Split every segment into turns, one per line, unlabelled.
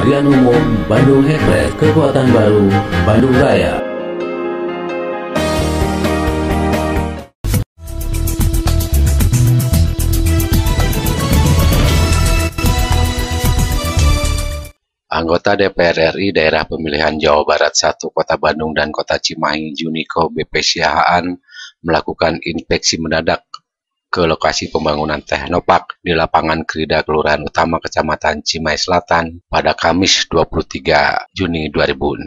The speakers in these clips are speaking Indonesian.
Pengalian Umum Bandung Hekret, Kekuatan Baru, Bandung Raya. Anggota DPR RI Daerah Pemilihan Jawa Barat 1 Kota Bandung dan Kota Cimahi Juniko BP Siahaan melakukan inspeksi mendadak ke lokasi pembangunan Teknopark di lapangan Krida Kelurahan Utama Kecamatan Cimahi Selatan pada Kamis 23 Juni 2016.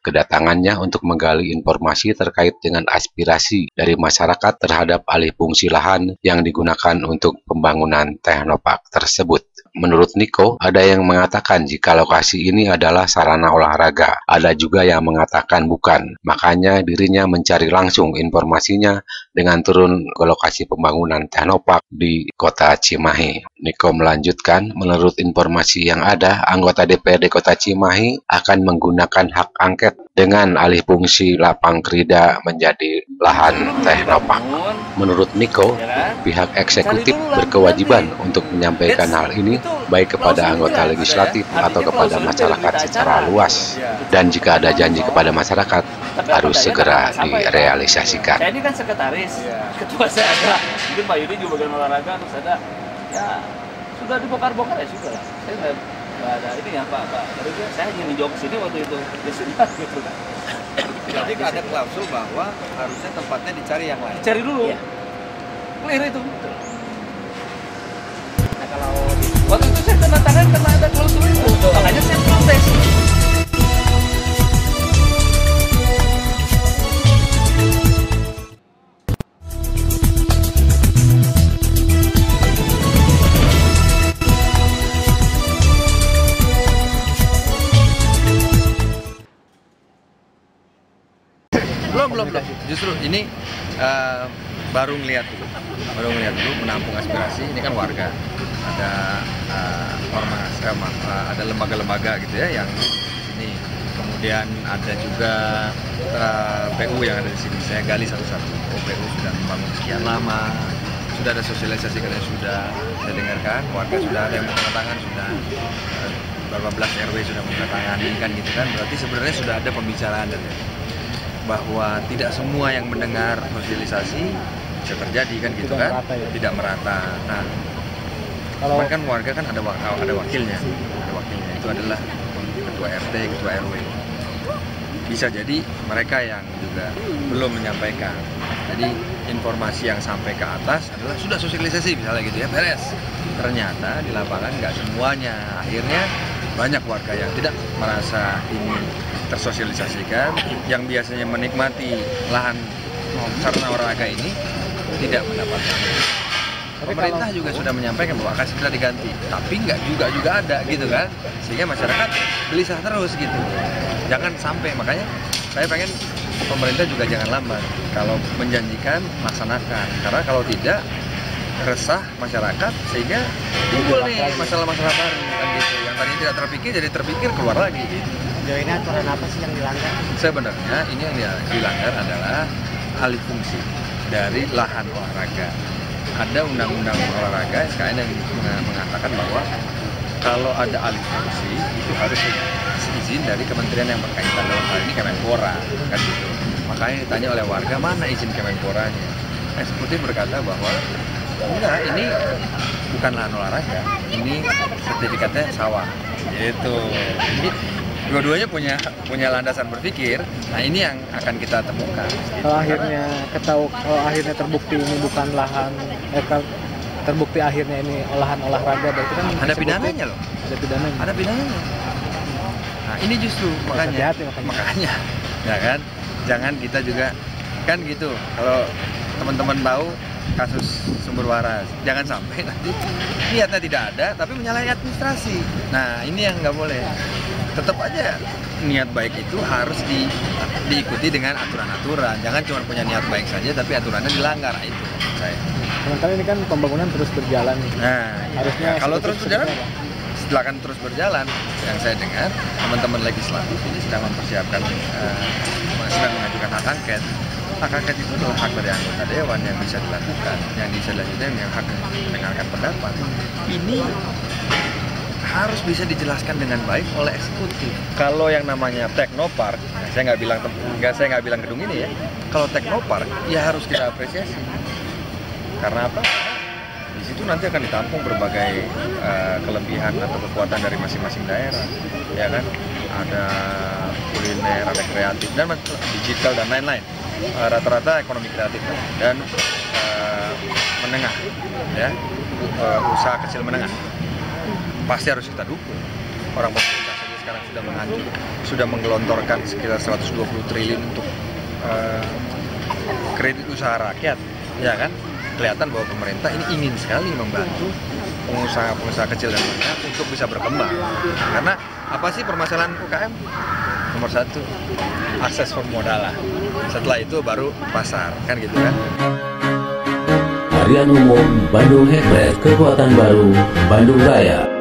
Kedatangannya untuk menggali informasi terkait dengan aspirasi dari masyarakat terhadap alih fungsi lahan yang digunakan untuk pembangunan Teknopark tersebut. Menurut Niko, ada yang mengatakan jika lokasi ini adalah sarana olahraga. Ada juga yang mengatakan bukan. Makanya dirinya mencari langsung informasinya dengan turun ke lokasi pembangunan Teknopark di Kota Cimahi. Niko melanjutkan, menurut informasi yang ada, anggota DPRD Kota Cimahi akan menggunakan hak angket dengan alih fungsi lapang Krida menjadi lahan Teknopark. Menurut Niko, pihak eksekutif berkewajiban untuk menyampaikan hal ini baik kepada anggota legislatif atau kepada masyarakat secara luas. Dan jika ada janji kepada masyarakat, harus segera direalisasikan.
Saya ini kan sekretaris, ketua saya ada, mungkin Pak Yudi juga bagian olahraga, terus ada, ya sudah dibongkar-bongkar ya sudah. Saya nggak ada ini ya Pak. Baru saya hanya menjawab sini waktu itu, ya sudah gitu kan.
Jadi ada klausul bahwa harusnya tempatnya dicari yang lain.
Cari dulu, ya. Clear itu.
Nah kalau
waktu itu saya tanda tangan karena ada klausul itu, makanya saya protes.
Belum. Justru ini baru ngeliat dulu, menampung aspirasi. Ini kan warga, ada ormas, ada lembaga-lembaga gitu ya yang ini. Kemudian ada juga PU yang ada di sini. Saya gali satu-satu. PU sudah membangun sekian lama, sudah ada sosialisasi karena sudah saya dengarkan. Warga sudah ada yang menandatangan, sudah beberapa belas RW sudah menandatangani kan gitu kan. Berarti sebenarnya sudah ada pembicaraan dari bahwa tidak semua yang mendengar sosialisasi bisa terjadi kan gitu kan, tidak merata. Nah, kalau kan warga kan ada wakilnya, itu adalah ketua RT, ketua RW. Bisa jadi mereka yang juga belum menyampaikan. Jadi informasi yang sampai ke atas adalah sudah sosialisasi misalnya gitu ya, beres. Ternyata di lapangan nggak semuanya. Akhirnya banyak warga yang tidak merasa ini tersosialisasikan, yang biasanya menikmati lahan sarana olahraga ini tidak mendapatkan. Pemerintah juga sudah menyampaikan bahwa akan segera diganti, tapi nggak juga ada gitu kan, sehingga masyarakat gelisah terus gitu. Jangan sampai, makanya saya pengen pemerintah juga jangan lambat kalau menjanjikan laksanakan, karena kalau tidak resah masyarakat sehingga timbul nih masalah-masalah baru kan gitu, yang tadi tidak terpikir jadi terpikir keluar lagi gitu.
sejauh ini aturan apa sih yang dilanggar?
Sebenarnya ini yang dilanggar adalah alih fungsi dari lahan olahraga. Ada undang-undang olahraga SKN yang mengatakan bahwa kalau ada alih fungsi itu harus izin dari kementerian yang berkaitan, dalam hal ini Kemenpora kan gitu. Makanya ditanya oleh warga, mana izin Kemenporanya? Eksekutif berkata bahwa enggak, ini bukan lahan olahraga, ini sertifikatnya sawah gitu. Jadi dua-duanya punya landasan berpikir. Nah ini yang akan kita temukan gitu.
Kalau akhirnya terbukti ini bukan lahan, terbukti akhirnya ini olahan olahraga, berarti kan
ada pidananya loh. Ada pidananya. Nah ini justru makanya ya kan, jangan kita juga kan gitu. Kalau teman-teman tahu kasus sumber waras, jangan sampai nanti niatnya tidak ada tapi menyalahi administrasi. Nah ini yang nggak boleh. Tetap aja niat baik itu harus diikuti dengan aturan-aturan. Jangan cuma punya niat baik saja tapi aturannya dilanggar. Nah, itu maksud saya.
Sementara ini kan pembangunan terus berjalan.
Nah,
harusnya
kalau terus berjalan, silakan terus berjalan. Yang saya dengar teman-teman legislatif ini sedang mempersiapkan, sedang mengajukan hak angket. Hak angket itu adalah hak dari anggota dewan yang bisa dilakukan, yang bisa dilakukan, yang hak mendengarkan pendapat. Ini harus bisa dijelaskan dengan baik oleh eksekutif. Kalau yang namanya teknopark, saya nggak bilang gedung ini ya. Kalau teknopark, ya harus kita apresiasi. Karena apa? Di situ nanti akan ditampung berbagai kelebihan atau kekuatan dari masing-masing daerah, ya kan? Ada kuliner, ada kreatif, dan digital dan lain-lain. Rata-rata ekonomi kreatif dan menengah, ya, usaha kecil menengah. Pasti harus kita dukung. Orang pemerintah saja sekarang sudah menggelontorkan sekitar 120 triliun untuk kredit usaha rakyat, ya kan? Kelihatan bahwa pemerintah ini ingin sekali membantu pengusaha kecil dan menengah untuk bisa berkembang. Karena apa sih permasalahan UKM? Nomor satu, akses permodalan. Setelah itu baru pasar, kan gitu kan?
Harian Umum Bandung Heklet, Kekuatan Baru, Bandung Raya.